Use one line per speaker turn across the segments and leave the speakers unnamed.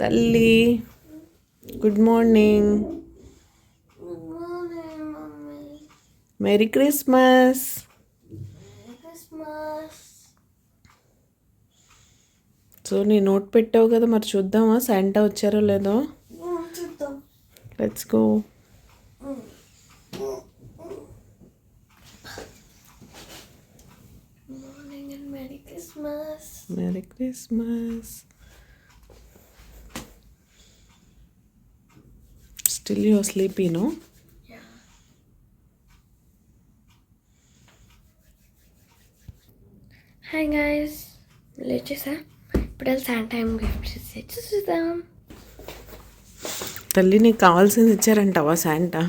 తల్లి good morning. Merry Christmas. So నీ note పెట్టావు కదా, మరి చూద్దామా శాంటా వచ్చారో లేదో. Let's go.
Merry Christmas.
Merry Christmas. Still you're sleepy, no?
Yeah. Hi guys. Let's ఇప్పుడు శాంటా టైం గిఫ్ట్స్ చూద్దాం.
తల్లి నీకు కావాల్సింది ఇచ్చారంటావా శాంటా?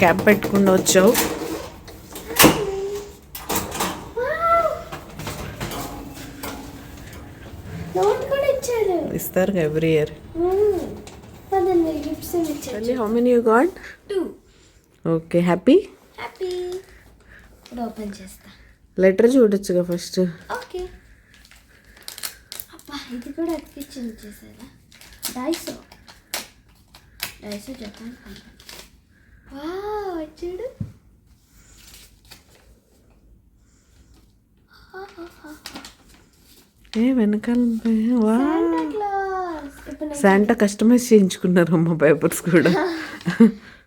క్యాప్ పెట్టుకుండా వచ్చావు. ఇస్తారు every year. How many you got?
2.
Okay, happy.
ఇప్పుడు ఓపెన్ చేస్తా.
లెటర్ చూడొచ్చుగా ఫస్ట్.
ఓకే. అబ్బా ఇది కూడా అతికిచ్చింది చేసారా? డైసో జపాన్ కంపెనీ. వావ్ చూడు.
వెనకాల శాంటా కస్టమైజ్ చేయించుకున్నారు అమ్మ పేపర్స్ కూడా.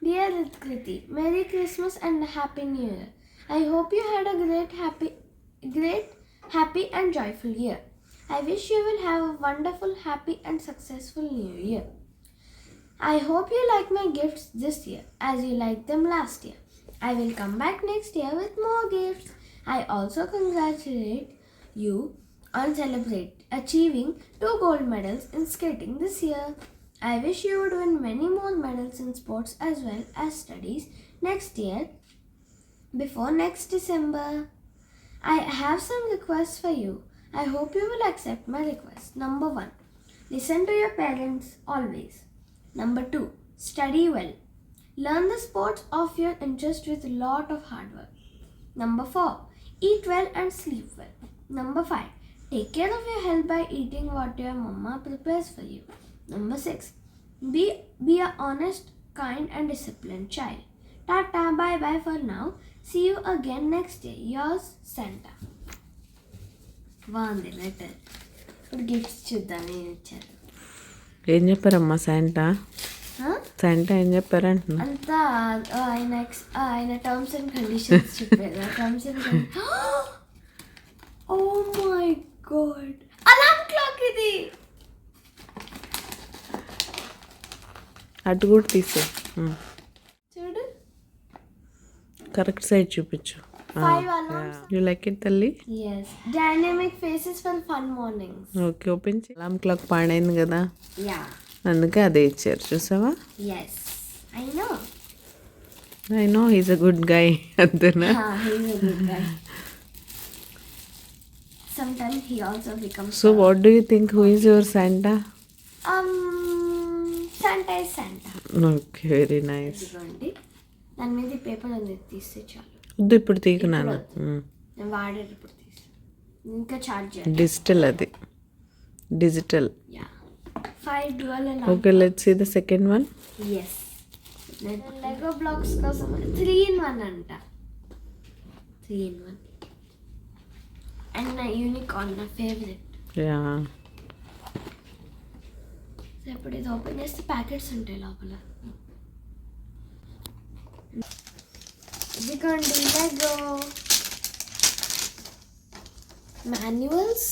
Dear Kriti, Merry Christmas and Happy New Year. I hope you had a great, happy and joyful year. I wish you will have a wonderful, happy and successful new year. I hope you like my gifts this year as you liked them last year. I will come back next year with more gifts. I also congratulate you on achieving 2 gold medals in skating this year. I wish you would win many more medals in sports as well as studies next year before next December. I have some requests for you. I hope you will accept my request. Number 1, listen to your parents always. Number 2, study well. Learn the sports of your interest with a lot of hard work. Number 4, eat well and sleep well. Number 5, take care of your health by eating what your mama prepares for you. Number 6, be a honest, kind and disciplined child. Tata, bye bye for now. See you again next year. Yours, Santa. బాగుంది letter. ఇప్పుడు gifts చూద్దాం ఏం ఇచ్చారు.
ఏం చెప్పారమ్మా Santa? ఏం చెప్పారంటున్నా?
అంతా ఆయన టర్మ్స్ అండ్ కండిషన్స్ చెప్పారు. Terms and oh my God, alarm clock ఇది.
అటు కూడా తీసే
చూడు,
కరెక్ట్ సైడ్ చూపించు.
5 alarms.
యూ లైక్ ఇట్ తల్లి?
Yes. Dynamic faces for fun mornings.
Okay, open చేయి. అలార్మ్ క్లాక్ పాడైంది కదా,
Yeah.
అందుకే అదే ఇచ్చారు. చూసావా?
Yes. I know.
I know he's a good guy. అంతేనా?
He's a good guy. Sometimes he also becomes.
So what do you think who is your Santa?
Santa is Santa.
Okay, very nice.
ఇదిగోండి, దాని మీద paper ఉంది, తీస్తే చాలు.
వద్దు ఇప్పుడు తీకున్నాను.
నేను వాడేటప్పుడు తీసి ఇంకా చార్జ్ చేయాలి.
డిజిటల్, అది digital.
5 dual alarm.
Okay, let's see the second one.
Yes. Lego blocks కోసం 3 in 1 అంట. 3 in 1 అండ్ నా యూనికార్న్ నా ఫేవరెట్.
యా.
సో ఇప్పుడు ఇది ఓపెన్ చేస్తే ప్యాకెట్స్ ఉంటాయి లోపల. ఇదిగోండి లెగో మాన్యువల్స్.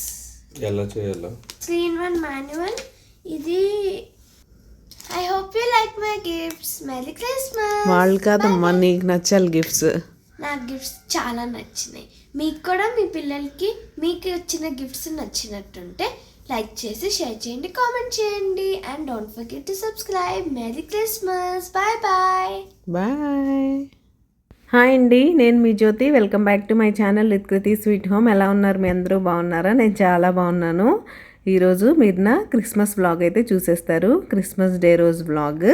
ఎలా చేయాలో
3 in 1 మాన్యువల్. ఇది I hope you like my gifts. Merry Christmas.
వాళ్ళు కాదమ్మా, నీకు నచ్చాలి గిఫ్ట్స్.
నాకు గిఫ్ట్స్ చాలా నచ్చినాయి. మీకు కూడా మీ పిల్లలకి మీకు వచ్చిన గిఫ్ట్స్ నచ్చినట్టుంటే లైక్ చేసి షేర్ చేయండి, కామెంట్ చేయండి and don't forget to subscribe. Merry Christmas. Bye bye.
Bye. Hi అండి, నేను మీ Jyothi. Welcome back to my channel with Kriti sweet home. ఎలా ఉన్నారు మీ అందరూ? బాగున్నారా? నేను చాలా బాగున్నాను. ఈరోజు మీరు నా క్రిస్మస్ వ్లాగ్ అయితే చూసేస్తారు, క్రిస్మస్ డే రోజు వ్లాగ్.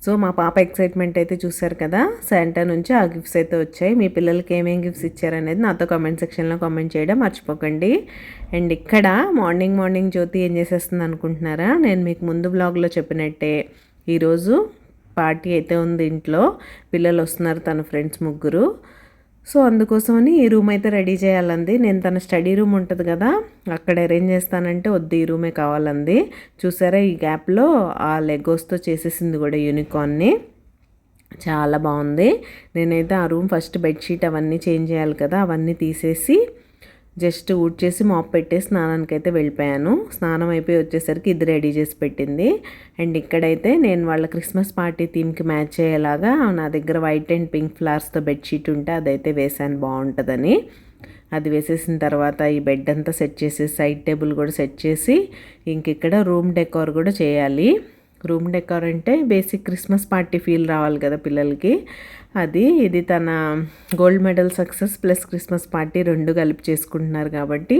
సో మా పాప ఎక్సైట్మెంట్ అయితే చూశారు కదా, శాంటా నుంచి ఆ గిఫ్ట్స్ అయితే వచ్చాయి. మీ పిల్లలకి ఏమేం గిఫ్ట్స్ ఇచ్చారనేది నాతో కామెంట్ సెక్షన్లో కామెంట్ చేయడం మర్చిపోకండి. అండ్ ఇక్కడ మార్నింగ్ జ్యోతి ఏం చేసేస్తుంది అనుకుంటున్నారా, నేను మీకు ముందు వ్లాగ్లో చెప్పినట్టే ఈరోజు పార్టీ అయితే ఉంది ఇంట్లో. పిల్లలు వస్తున్నారు, తన ఫ్రెండ్స్ ముగ్గురు. సో అందుకోసమని ఈ రూమ్ అయితే రెడీ చేయాలంది. నేను తన స్టడీ రూమ్ ఉంటుంది కదా, అక్కడ అరేంజ్ చేస్తానంటే వద్దు, ఈ రూమే కావాలంది. చూసారా ఈ గ్యాప్లో ఆ లెగోస్తో చేసేసింది కూడా యూనికార్న్ని. చాలా బాగుంది. నేనైతే ఆ రూమ్ ఫస్ట్ బెడ్షీట్ అవన్నీ చేంజ్ చేయాలి కదా, అవన్నీ తీసేసి జస్ట్ ఊడ్చేసి మాప్ పెట్టేసి స్నానానికి అయితే వెళ్ళిపోయాను. స్నానం అయిపోయి వచ్చేసరికి ఇది రెడీ చేసి పెట్టింది. అండ్ ఇక్కడైతే నేను వాళ్ళ క్రిస్మస్ పార్టీ థీమ్కి మ్యాచ్ అయ్యేలాగా నా దగ్గర వైట్ అండ్ పింక్ ఫ్లవర్స్తో బెడ్షీట్ ఉంటే అదైతే వేసాను, బాగుంటుందని. అది వేసేసిన తర్వాత ఈ బెడ్ అంతా సెట్ చేసి సైడ్ టేబుల్ కూడా సెట్ చేసి ఇంక ఇక్కడ రూమ్ డెకార్ కూడా చేయాలి. రూమ్ డెకార్ అంటే బేసిక్ క్రిస్మస్ పార్టీ ఫీల్ రావాలి కదా పిల్లలకి. ఇది తన gold medal success plus Christmas party రెండు కలిపి చేసుకుంటున్నారు కాబట్టి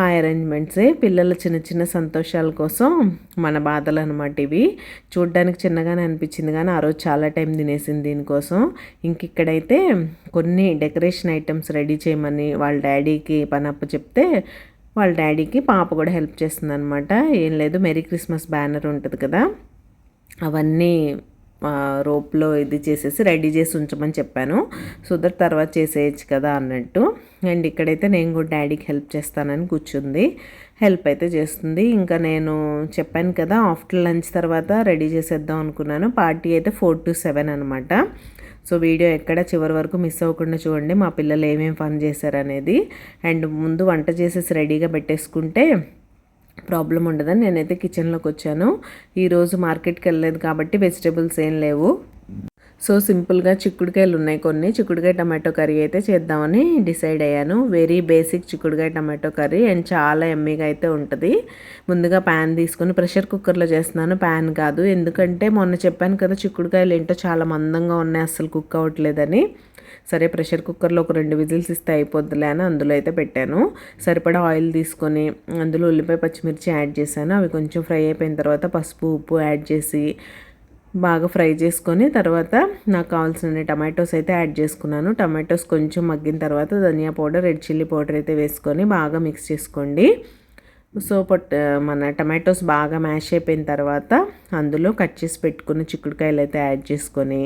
ఆ అరేంజ్మెంట్సే. పిల్లల చిన్న సంతోషాల కోసం మన బాధలు అనమాట ఇవి. చూడ్డానికి చిన్నగానే అనిపించింది కానీ ఆ రోజు చాలా టైం తినేసింది దీనికోసం. ఇంక ఇక్కడైతే కొన్ని డెకరేషన్ ఐటమ్స్ రెడీ చేయమని వాళ్ళ డాడీకి పనప్పు చెప్తే వాళ్ళ డాడీకి పాప కూడా హెల్ప్ చేస్తుంది అనమాట. ఏం లేదు, మెరీ క్రిస్మస్ బ్యానర్ ఉంటుంది కదా, అవన్నీ రోప్లో ఇది చేసేసి రెడీ చేసి ఉంచమని చెప్పాను. సో దట్ తర్వాత చేసేయచ్చు కదా అన్నట్టు. అండ్ ఇక్కడైతే నేను కూడా డాడీకి హెల్ప్ చేస్తానని కూర్చుంది, హెల్ప్ అయితే చేస్తుంది. ఇంకా నేను చెప్పాను కదా ఆఫ్టర్ లంచ్ తర్వాత రెడీ చేసేద్దాం అనుకున్నాను. పార్టీ అయితే 4 to 7 అనమాట. సో వీడియో ఎక్కడ చివరి వరకు మిస్ అవ్వకుండా చూడండి, మా పిల్లలు ఏమేమి ఫన్ చేశారనేది. అండ్ ముందు వంట చేసేసి రెడీగా పెట్టేసుకుంటే ప్రాబ్లం ఉండదని నేనైతే కిచెన్లోకి వచ్చాను. ఈరోజు మార్కెట్కి వెళ్ళలేదు కాబట్టి వెజిటేబుల్స్ ఏం లేవు. సో సింపుల్గా చిక్కుడుకాయలు ఉన్నాయి కొన్ని, చిక్కుడుకాయ టమాటో కర్రీ అయితే చేద్దామని డిసైడ్ అయ్యాను. వెరీ బేసిక్ చిక్కుడుకాయ టమాటో కర్రీ అండ్ చాలా ఎమ్మీగా అయితే ఉంటుంది. ముందుగా ప్యాన్ తీసుకొని ప్రెషర్ కుక్కర్లో చేస్తున్నాను, ప్యాన్ కాదు. ఎందుకంటే మొన్న చెప్పాను కదా చిక్కుడుకాయలు ఏంటో చాలా మందంగా ఉన్నాయి, అస్సలు కుక్ అవ్వట్లేదని. సరే ప్రెషర్ కుక్కర్లో ఒక 2 విజిల్స్ ఇస్తే అయిపోద్దిలే అని అందులో అయితే పెట్టాను. సరిపడా ఆయిల్ తీసుకొని అందులో ఉల్లిపాయ పచ్చిమిర్చి యాడ్ చేశాను. అవి కొంచెం ఫ్రై అయిపోయిన తర్వాత పసుపు ఉప్పు యాడ్ చేసి బాగా ఫ్రై చేసుకొని తర్వాత నాకు కావాల్సిన టమాటోస్ అయితే యాడ్ చేసుకున్నాను. టమాటోస్ కొంచెం మగ్గిన తర్వాత ధనియా పౌడర్ రెడ్ చిల్లీ పౌడర్ అయితే వేసుకొని బాగా మిక్స్ చేసుకోండి. సో మన టమాటోస్ బాగా మ్యాష్ అయిపోయిన తర్వాత అందులో కట్ చేసి పెట్టుకున్న చిక్కుడుకాయలు అయితే యాడ్ చేసుకొని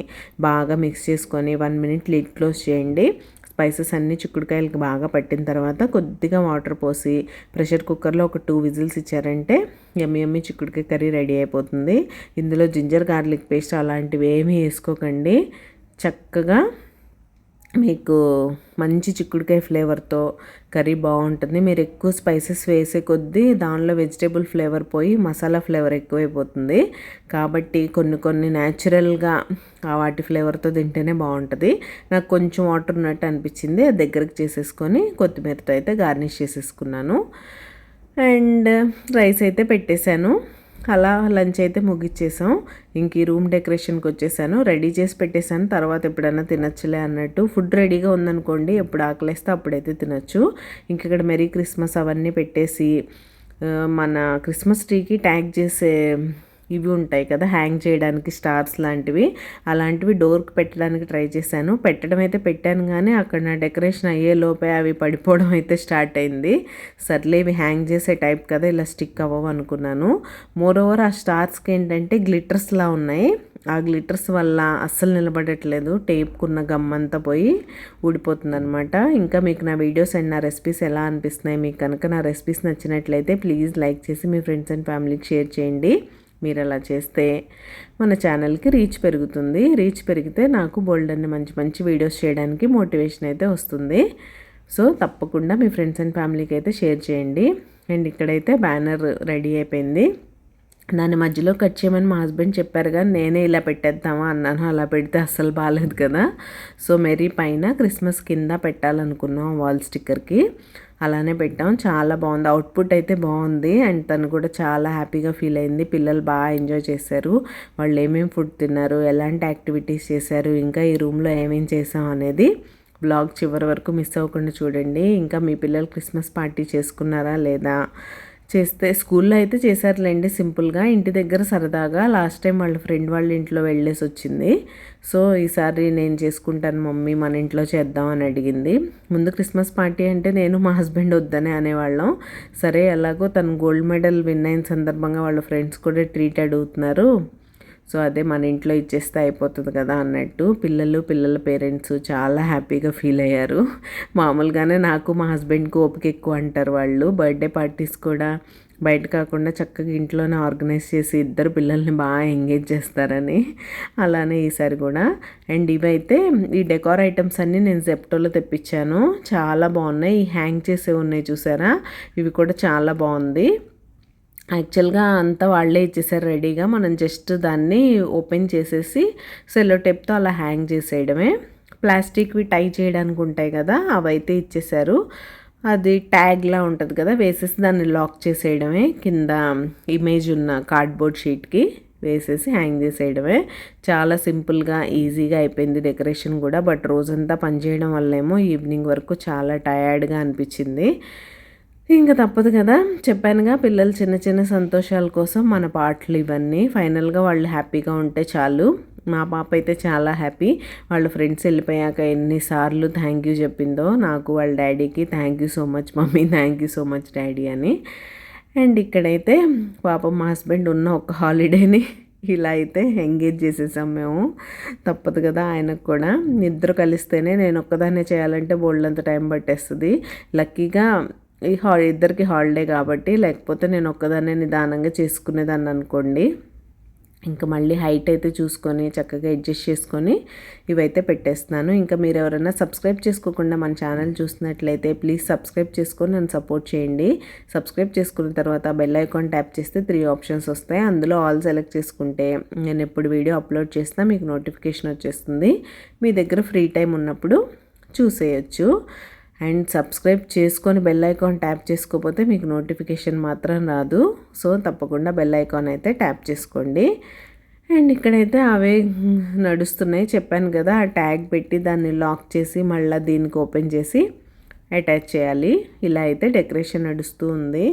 బాగా మిక్స్ చేసుకొని 1 minute లిడ్ క్లోజ్ చేయండి. స్పైసెస్ అన్నీ చిక్కుడుకాయలకి బాగా పట్టిన తర్వాత కొద్దిగా వాటర్ పోసి ప్రెషర్ కుక్కర్లో ఒక 2 విజిల్స్ ఇచ్చారంటే యమ్మీ చిక్కుడుకాయ కర్రీ రెడీ అయిపోతుంది. ఇందులో జింజర్ గార్లిక్ పేస్ట్ అలాంటివి ఏమీ వేసుకోకండి. చక్కగా మీకు మంచి చిక్కుడుకాయ ఫ్లేవర్తో కర్రీ బాగుంటుంది. మీరు ఎక్కువ స్పైసెస్ వేసే కొద్దీ దానిలో వెజిటేబుల్ ఫ్లేవర్ పోయి మసాలా ఫ్లేవర్ ఎక్కువైపోతుంది. కాబట్టి కొన్ని న్యాచురల్గా వాటి ఫ్లేవర్తో తింటేనే బాగుంటుంది. నాకు కొంచెం వాటర్ ఉన్నట్టు అనిపించింది, అది దగ్గరికి చేసేసుకొని కొత్తిమీరతో అయితే గార్నిష్ చేసేసుకున్నాను. అండ్ రైస్ అయితే పెట్టేశాను. అలా లంచ్ అయితే ముగిచ్చేసాం. ఇంక ఈ రూమ్ డెకరేషన్కి వచ్చేసాను, రెడీ చేసి పెట్టేశాను. తర్వాత ఎప్పుడైనా తినచ్చులే అన్నట్టు. ఫుడ్ రెడీగా ఉందనుకోండి, ఎప్పుడు ఆకలిస్తే అప్పుడైతే తినచ్చు. ఇంక ఇక్కడ మెరీ క్రిస్మస్ అవన్నీ పెట్టేసి మన క్రిస్మస్ ట్రీకి ట్యాగ్ చేసే ఇవి ఉంటాయి కదా హ్యాంగ్ చేయడానికి స్టార్స్ లాంటివి, అలాంటివి డోర్కి పెట్టడానికి ట్రై చేశాను. పెట్టడం అయితే పెట్టాను కానీ అక్కడ నా డెకరేషన్ అయ్యే లోపే అవి పడిపోవడం అయితే స్టార్ట్ అయింది. సర్లే ఇవి హ్యాంగ్ చేసే టైప్ కదా, ఇలా స్టిక్ అవ్వవు అనుకున్నాను. మోరోవర్ ఆ స్టార్స్కి ఏంటంటే గ్లిటర్స్లా ఉన్నాయి. ఆ గ్లిటర్స్ వల్ల అస్సలు నిలబడట్లేదు, టేప్కున్న గమ్ అంతా పోయి ఊడిపోతుంది అనమాట. ఇంకా మీకు నా వీడియోస్ అండ్ నా రెసిపీస్ ఎలా అనిపిస్తున్నాయి, మీకు కనుక నా రెసిపీస్ నచ్చినట్లయితే ప్లీజ్ లైక్ చేసి మీ ఫ్రెండ్స్ అండ్ ఫ్యామిలీకి షేర్ చేయండి. మీరు అలా చేస్తే మన ఛానల్కి రీచ్ పెరుగుతుంది. రీచ్ పెరిగితే నాకు బోల్డ్ అన్ని మంచి వీడియోస్ చేయడానికి మోటివేషన్ అయితే వస్తుంది. సో తప్పకుండా మీ ఫ్రెండ్స్ అండ్ ఫ్యామిలీకి అయితే షేర్ చేయండి. అండ్ ఇక్కడైతే బ్యానర్ రెడీ అయిపోయింది. దాన్ని మధ్యలో కట్ చేయమని మా హస్బెండ్ చెప్పారు కానీ నేనే ఇలా పెట్టేద్దామా అన్నాను. అలా పెడితే అస్సలు బాగాలేదు కదా. సో మెరీ పైన క్రిస్మస్ కింద పెట్టాలనుకున్నాం వాల్ స్టిక్కర్కి, అలానే పెట్టాం. చాలా బాగుంది, అవుట్పుట్ అయితే బాగుంది. అండ్ తను కూడా చాలా హ్యాపీగా ఫీల్ అయింది. పిల్లలు బాగా ఎంజాయ్ చేశారు. వాళ్ళు ఏమేమి ఫుడ్ తిన్నారు, ఎలాంటి యాక్టివిటీస్ చేశారు, ఇంకా ఈ రూమ్లో ఏమేమి చేసాం అనేది బ్లాగ్ చివరి వరకు మిస్ అవ్వకుండా చూడండి. ఇంకా మీ పిల్లలు క్రిస్మస్ పార్టీ చేసుకున్నారా లేదా చేస్తే స్కూల్లో అయితే చేశారులేండి సింపుల్గా. ఇంటి దగ్గర సరదాగా లాస్ట్ టైం వాళ్ళ ఫ్రెండ్ వాళ్ళ ఇంట్లో వెళ్ళేసి వచ్చింది. సో ఈసారి నేను చేసుకుంటాను మమ్మీ, మన ఇంట్లో చేద్దాం అని అడిగింది. ముందు క్రిస్మస్ పార్టీ అంటే నేను మా హస్బెండ్ వద్దనే అనేవాళ్ళం. సరే ఎలాగో తను గోల్డ్ మెడల్ విన్ అయిన సందర్భంగా వాళ్ళ ఫ్రెండ్స్ కూడా ట్రీట్ అడుగుతున్నారు, సో అదే మన ఇంట్లో ఇచ్చేస్తే అయిపోతుంది కదా అన్నట్టు పిల్లల పేరెంట్స్ చాలా హ్యాపీగా ఫీల్ అయ్యారు. మామూలుగానే నాకు మా హస్బెండ్కి ఓపిక ఎక్కువ అంటారు వాళ్ళు. బర్త్డే పార్టీస్ కూడా బయట కాకుండా చక్కగా ఇంట్లోనే ఆర్గనైజ్ చేసి ఇద్దరు పిల్లల్ని బాగా ఎంగేజ్ చేస్తారని. అలానే ఈసారి కూడా. అండ్ ఇవైతే ఈ డెకార్ ఐటమ్స్ అన్నీ నేను జెప్టోలో తెప్పించాను. చాలా బాగున్నాయి. ఈ హ్యాంగ్ చేసే ఉన్నాయి చూసారా, ఇవి కూడా చాలా బాగుంది. యాక్చువల్గా అంతా వాళ్ళే ఇచ్చేసారు రెడీగా, మనం జస్ట్ దాన్ని ఓపెన్ చేసేసి సెల్లో టేప్తో అలా హ్యాంగ్ చేసేయడమే. ప్లాస్టిక్వి టై చేయడానికి ఉంటాయి కదా, అవైతే ఇచ్చేసారు. అది ట్యాగ్లా ఉంటుంది కదా, వేసేసి దాన్ని లాక్ చేసేయడమే. కింద ఇమేజ్ ఉన్న కార్డ్బోర్డ్ షీట్కి వేసేసి హ్యాంగ్ చేసేయడమే. చాలా సింపుల్గా ఈజీగా అయిపోయింది డెకరేషన్ కూడా. బట్ రోజంతా పనిచేయడం వల్లేమో ఈవినింగ్ వరకు చాలా టయర్డ్గా అనిపించింది. ఇంకా తప్పదు కదా, చెప్పానుగా పిల్లలు చిన్న చిన్న సంతోషాల కోసం మన పాటలు ఇవన్నీ. ఫైనల్గా వాళ్ళు హ్యాపీగా ఉంటే చాలు. మా పాప అయితే చాలా హ్యాపీ. వాళ్ళ ఫ్రెండ్స్ వెళ్ళిపోయాక ఎన్నిసార్లు థ్యాంక్ యూ చెప్పిందో నాకు, వాళ్ళ డాడీకి. Thank you so much mummy, thank you so much daddy అని. అండ్ ఇక్కడైతే పాపం మా హస్బెండ్ ఉన్న ఒక హాలిడేని ఇలా అయితే ఎంగేజ్ చేసేసాం మేము. తప్పదు కదా ఆయనకు కూడా. ఇద్దరు కలిస్తేనే, నేను ఒక్కదాన్నే చేయాలంటే బోల్డంత టైం పట్టేస్తుంది. లక్కీగా ఇద్దరికి హాలిడే కాబట్టి, లేకపోతే నేను ఒక్కదాన్నే నిదానంగా చేసుకునేదాన్ని అనుకోండి. ఇంకా మళ్ళీ హైట్ అయితే చూసుకొని చక్కగా అడ్జస్ట్ చేసుకొని ఇవైతే పెట్టేస్తున్నాను. ఇంకా మీరు ఎవరైనా సబ్స్క్రైబ్ చేసుకోకుండా మన ఛానల్ చూసినట్లయితే ప్లీజ్ సబ్స్క్రైబ్ చేసుకొని నన్ను సపోర్ట్ చేయండి. సబ్స్క్రైబ్ చేసుకున్న తర్వాత బెల్ ఐకాన్ ట్యాప్ చేస్తే 3 ఆప్షన్స్ వస్తాయి. అందులో ఆల్ సెలెక్ట్ చేసుకుంటే నేను ఎప్పుడు వీడియో అప్లోడ్ చేసినా మీకు నోటిఫికేషన్ వచ్చేస్తుంది. మీ దగ్గర ఫ్రీ టైం ఉన్నప్పుడు చూసేయచ్చు. అండ్ సబ్స్క్రైబ్ చేసుకొని బెల్ ఐకాన్ ట్యాప్ చేసుకోకపోతే మీకు నోటిఫికేషన్ మాత్రం రాదు. సో తప్పకుండా బెల్ ఐకాన్ అయితే ట్యాప్ చేసుకోండి. అండ్ ఇక్కడైతే అవే నడుస్తున్నాయి, చెప్పాను కదా. ఆ ట్యాగ్ పెట్టి దాన్ని లాక్ చేసి మళ్ళీ దీనికి ఓపెన్ చేసి అటాచ్ చేయాలి. ఇలా అయితే డెకరేషన్ నడుస్తూ ఉంది.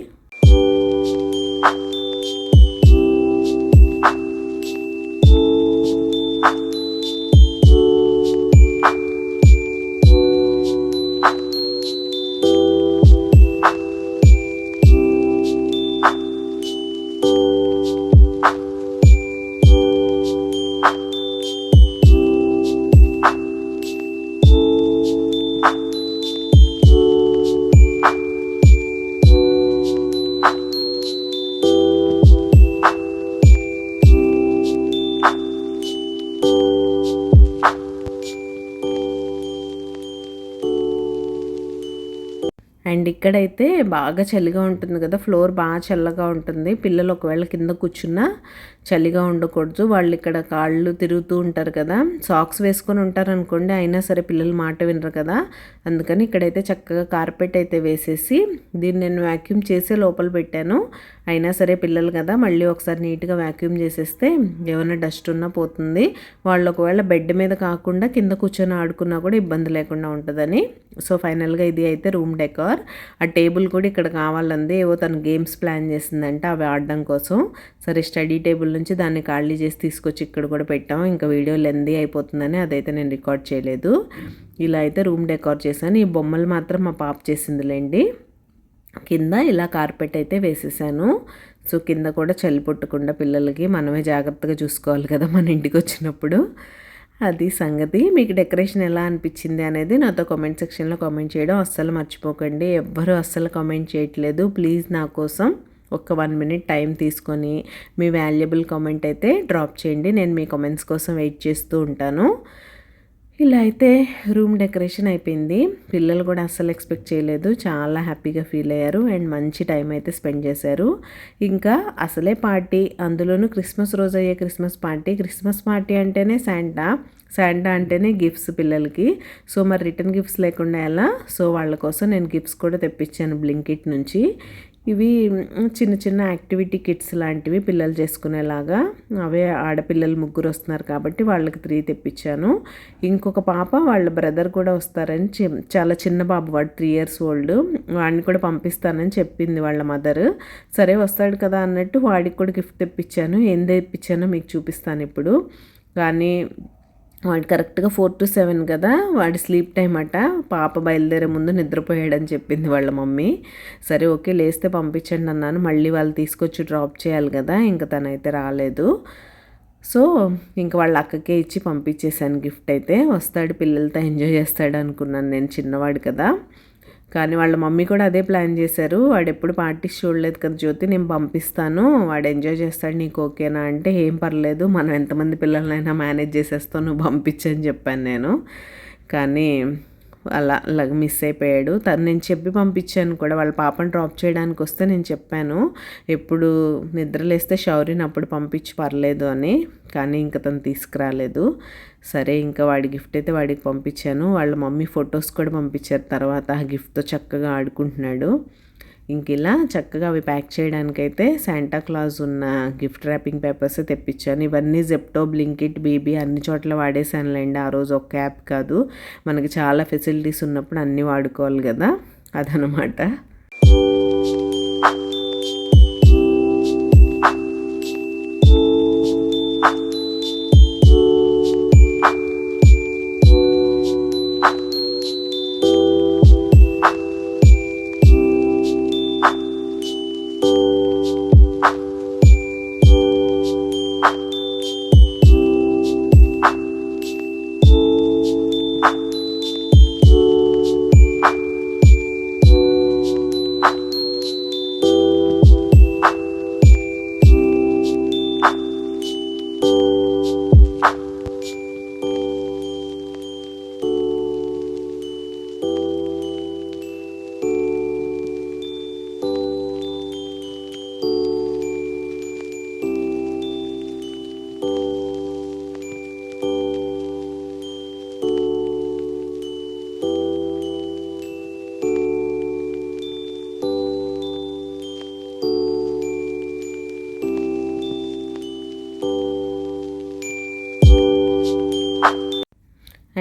అండ్ ఇక్కడైతే బాగా చలిగా ఉంటుంది కదా, ఫ్లోర్ బాగా చల్లగా ఉంటుంది. పిల్లలు ఒకవేళ కింద కూర్చున్నా చలిగా ఉండకూడదు. వాళ్ళు ఇక్కడ కాళ్ళు తిరుగుతూ ఉంటారు కదా, సాక్స్ వేసుకొని ఉంటారు అనుకోండి, అయినా సరే పిల్లలు మాట వినరు కదా. అందుకని ఇక్కడైతే చక్కగా కార్పెట్ అయితే వేసేసి దీన్ని నేను వ్యాక్యూమ్ చేసే లోపల పెట్టాను. అయినా సరే పిల్లలు కదా, మళ్ళీ ఒకసారి నీట్గా వ్యాక్యూమ్ చేసేస్తే ఏమైనా డస్ట్ ఉన్నా పోతుంది. వాళ్ళు ఒకవేళ బెడ్ మీద కాకుండా కింద కూర్చొని ఆడుకున్నా కూడా ఇబ్బంది లేకుండా ఉంటుందని. సో ఫైనల్గా ఇది అయితే రూమ్ డెకార్. ఆ టేబుల్ కూడా ఇక్కడ కావాలంది, ఏవో తను గేమ్స్ ప్లాన్ చేసిందంటే అవి ఆడడం కోసం. సరే స్టడీ టేబుల్ నుంచి దాన్ని ఖాళీ చేసి తీసుకొచ్చి ఇక్కడ కూడా పెట్టాము. ఇంకా వీడియో లెందీ అయిపోతుందని అదైతే నేను రికార్డ్ చేయలేదు. ఇలా అయితే రూమ్ డెకార్ చేశాను. ఈ బొమ్మలు మాత్రం మా పాప చేసిందిలేండి. కింద ఇలా కార్పెట్ అయితే వేసేసాను. సో కింద కూడా చలి పుట్టకుండా పిల్లలకి మనమే జాగ్రత్తగా చూసుకోవాలి కదా మన ఇంటికి వచ్చినప్పుడు. అది సంగతి. మీకు డెకరేషన్ ఎలా అనిపించింది అనేది నాతో కామెంట్ సెక్షన్లో కామెంట్ చేయడం అస్సలు మర్చిపోకండి. ఎవ్వరూ అస్సలు కామెంట్ చేయట్లేదు. ప్లీజ్ నా కోసం ఒక 1 మినిట్ టైం తీసుకొని మీ వాల్యుబుల్ కామెంట్ అయితే డ్రాప్ చేయండి. నేను మీ కామెంట్స్ కోసం వెయిట్ చేస్తూ ఉంటాను. ఇలా అయితే రూమ్ డెకరేషన్ అయిపోయింది. పిల్లలు కూడా అస్సలు ఎక్స్పెక్ట్ చేయలేదు, చాలా హ్యాపీగా ఫీల్ అయ్యారు అండ్ మంచి టైం అయితే స్పెండ్ చేశారు. ఇంకా అసలే పార్టీ, అందులోనూ క్రిస్మస్ రోజు అయ్యే క్రిస్మస్ పార్టీ అంటేనే శాంటా అంటేనే గిఫ్ట్స్ పిల్లలకి. సో మరి రిటర్న్ గిఫ్ట్స్ లేకుండా ఎలా? సో వాళ్ళ కోసం నేను గిఫ్ట్స్ కూడా తెప్పించాను బ్లింకిట్ నుంచి. ఇవి చిన్న చిన్న యాక్టివిటీ కిట్స్ లాంటివి పిల్లలు చేసుకునేలాగా. అవే ఆడపిల్లలు 3 వస్తున్నారు కాబట్టి వాళ్ళకి 3 తెప్పించాను. ఇంకొక పాప వాళ్ళ బ్రదర్ కూడా వస్తారని చాలా చిన్న బాబు, వాడు 3 years old, వాడిని కూడా పంపిస్తానని చెప్పింది వాళ్ళ మదర్. సరే వస్తాడు కదా అన్నట్టు వాడికి కూడా గిఫ్ట్ తెప్పించాను. ఏం తెప్పించానో మీకు చూపిస్తాను ఇప్పుడు. కానీ వాడు కరెక్ట్గా 4 to 7 కదా, వాడి స్లీప్ టైం అట. పాప బయలుదేరే ముందు నిద్రపోయాడని చెప్పింది వాళ్ళ మమ్మీ. సరే ఓకే లేస్తే పంపించండి అన్నాను. మళ్ళీ వాళ్ళు తీసుకొచ్చి డ్రాప్ చేయాలి కదా, ఇంకా తనైతే రాలేదు. సో ఇంక వాళ్ళ అక్కకే ఇచ్చి పంపించేశాను గిఫ్ట్ అయితే. వస్తాడు పిల్లలతో ఎంజాయ్ చేస్తాడు అనుకున్నాను నేను, చిన్నవాడు కదా. కానీ వాళ్ళ మమ్మీ కూడా అదే ప్లాన్ చేశారు. వాడు ఎప్పుడు పార్టీస్ చూడలేదు కదా జ్యోతి, నేను పంపిస్తాను, వాడు ఎంజాయ్ చేస్తాడు, నీకు ఓకేనా అంటే ఏం పర్లేదు, మనం ఎంతమంది పిల్లలనైనా మేనేజ్ చేసేస్తావు, నువ్వు పంపించని చెప్పాను నేను. కానీ అలా మిస్ అయిపోయాడు. నేను చెప్పి పంపించాను కూడా. వాళ్ళ పాపను డ్రాప్ చేయడానికి వస్తే నేను చెప్పాను, ఎప్పుడు నిద్రలేస్తే షౌరిని అప్పుడు పంపించి పర్లేదు అని. కానీ ఇంకా తను తీసుకురాలేదు. సరే ఇంకా వాడి గిఫ్ట్ అయితే వాడికి పంపించాను. వాళ్ళ మమ్మీ ఫొటోస్ కూడా పంపించారు తర్వాత. ఆ గిఫ్ట్తో చక్కగా ఆడుకుంటున్నాడు. ఇంక ఇలా చక్కగా అవి ప్యాక్ చేయడానికైతే శాంటా క్లాజ్ ఉన్న గిఫ్ట్ ర్యాపింగ్ పేపర్స్ తెప్పించాను. ఇవన్నీ జెప్టో, బ్లింకిట్, బీబీ అన్ని చోట్ల వాడేసానులేండి. ఆ రోజు ఒక్క యాప్ కాదు, మనకి చాలా ఫెసిలిటీస్ ఉన్నప్పుడు అన్నీ వాడుకోవాలి కదా, అదనమాట.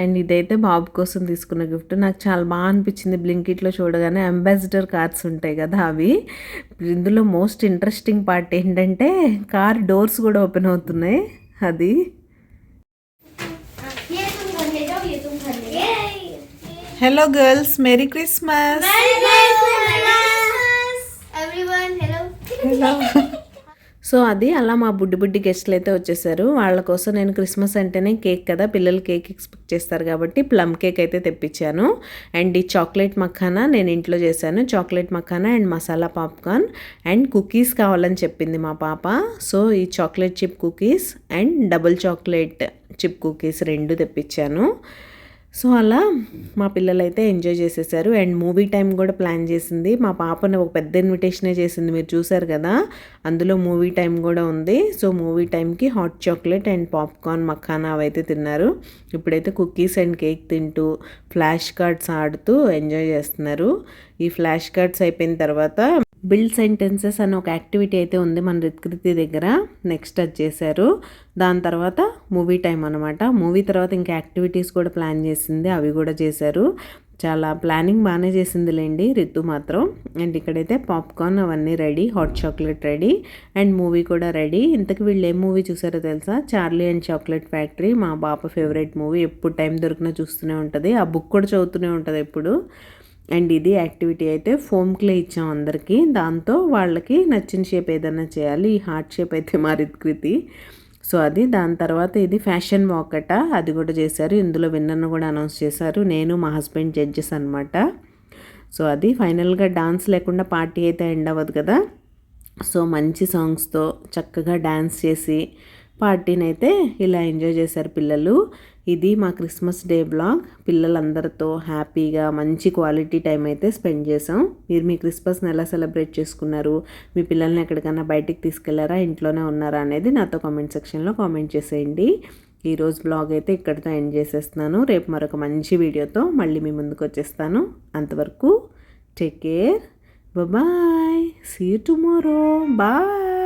అండ్ ఇదైతే బాబు కోసం తీసుకున్న గిఫ్ట్. నాకు చాలా బాగా అనిపించింది. బ్లింకిట్లో చూడగానే అంబాసిడర్ కార్స్ ఉంటాయి కదా అవి. ఇందులో మోస్ట్ ఇంట్రెస్టింగ్ పార్ట్ ఏంటంటే కార్ డోర్స్ కూడా ఓపెన్ అవుతున్నాయి. అది
hello girls, merry Christmas. Hello.
So అది అలా మా బుడ్డి గెస్ట్లు అయితే వచ్చేసారు. వాళ్ళ కోసం నేను క్రిస్మస్ అంటేనే కేక్ కదా, పిల్లలు కేక్ ఎక్స్పెక్ట్ చేస్తారు కాబట్టి ప్లమ్ కేక్ అయితే తెప్పించాను. అండ్ ఈ చాక్లెట్ మఖానా నేను ఇంట్లో చేశాను. Chocolate makhana and masala popcorn and cookies కావాలని చెప్పింది మా పాప. సో ఈ chocolate chip cookies and double chocolate chip cookies 2 తెప్పించాను. సో అలా మా పిల్లలు అయితే ఎంజాయ్ చేసేసారు. అండ్ మూవీ టైం కూడా ప్లాన్ చేసింది మా పాపను. ఒక పెద్ద ఇన్విటేషనే చేసింది, మీరు చూసారు కదా, అందులో మూవీ టైం కూడా ఉంది. సో మూవీ టైంకి hot chocolate and popcorn makhana అవైతే తిన్నారు. ఇప్పుడైతే కుకీస్ అండ్ కేక్ తింటూ ఫ్లాష్ కార్డ్స్ ఆడుతూ ఎంజాయ్ చేస్తున్నారు. ఈ ఫ్లాష్ కార్డ్స్ అయిపోయిన తర్వాత బిల్డ్ సెంటెన్సెస్ అని ఒక యాక్టివిటీ అయితే ఉంది మన రిత్కృతి దగ్గర. నెక్స్ట్ అది చేశారు. దాని తర్వాత మూవీ టైం అనమాట. మూవీ తర్వాత ఇంకా యాక్టివిటీస్ కూడా ప్లాన్ చేసింది, అవి కూడా చేశారు. చాలా ప్లానింగ్ బాగానే చేసిందిలేండి రితు మాత్రం. అండ్ ఇక్కడైతే పాప్కార్న్ అవన్నీ ready, hot chocolate ready and movie కూడా రెడీ. ఇంతకు వీళ్ళు ఏం మూవీ చూసారో తెలుసా? Charlie and chocolate factory. మా పాప ఫేవరెట్ మూవీ, ఎప్పుడు టైం దొరికినా చూస్తూనే ఉంటుంది. ఆ బుక్ కూడా చదువుతూనే ఉంటుంది ఎప్పుడు. అండ్ ఇది యాక్టివిటీ అయితే ఫోమ్ క్లే ఇచ్చాం అందరికీ. దాంతో వాళ్ళకి నచ్చిన షేప్ ఏదైనా చేయాలి. ఈ హార్ట్ షేప్ అయితే మా రిత్కృతి. సో అది. దాని తర్వాత ఇది ఫ్యాషన్ వాక్ అట, అది కూడా చేశారు. ఇందులో విన్నర్ను కూడా అనౌన్స్ చేశారు. నేను మా హస్బెండ్ జడ్జెస్ అనమాట. సో అది ఫైనల్గా డాన్స్ లేకుండా పార్టీ అయితే ఎండ్ అవ్వదు కదా. సో మంచి సాంగ్స్తో చక్కగా డాన్స్ చేసి పార్టీని అయితే ఇలా ఎంజాయ్ చేశారు పిల్లలు. ఇది మా క్రిస్మస్ డే బ్లాగ్. పిల్లలందరితో హ్యాపీగా మంచి క్వాలిటీ టైం అయితే స్పెండ్ చేసాం. మీరు మీ క్రిస్మస్ని ఎలా సెలబ్రేట్ చేసుకున్నారు? మీ పిల్లల్ని ఎక్కడికైనా బయటికి తీసుకెళ్లారా, ఇంట్లోనే ఉన్నారా అనేది నాతో కామెంట్ సెక్షన్లో కామెంట్ చేసేయండి. ఈరోజు బ్లాగ్ అయితే ఇక్కడితో ఎండ్ చేసేస్తున్నాను. రేపు మరొక మంచి వీడియోతో మళ్ళీ మీ ముందుకు వచ్చేస్తాను. అంతవరకు take care, bye, see you tomorrow, bye.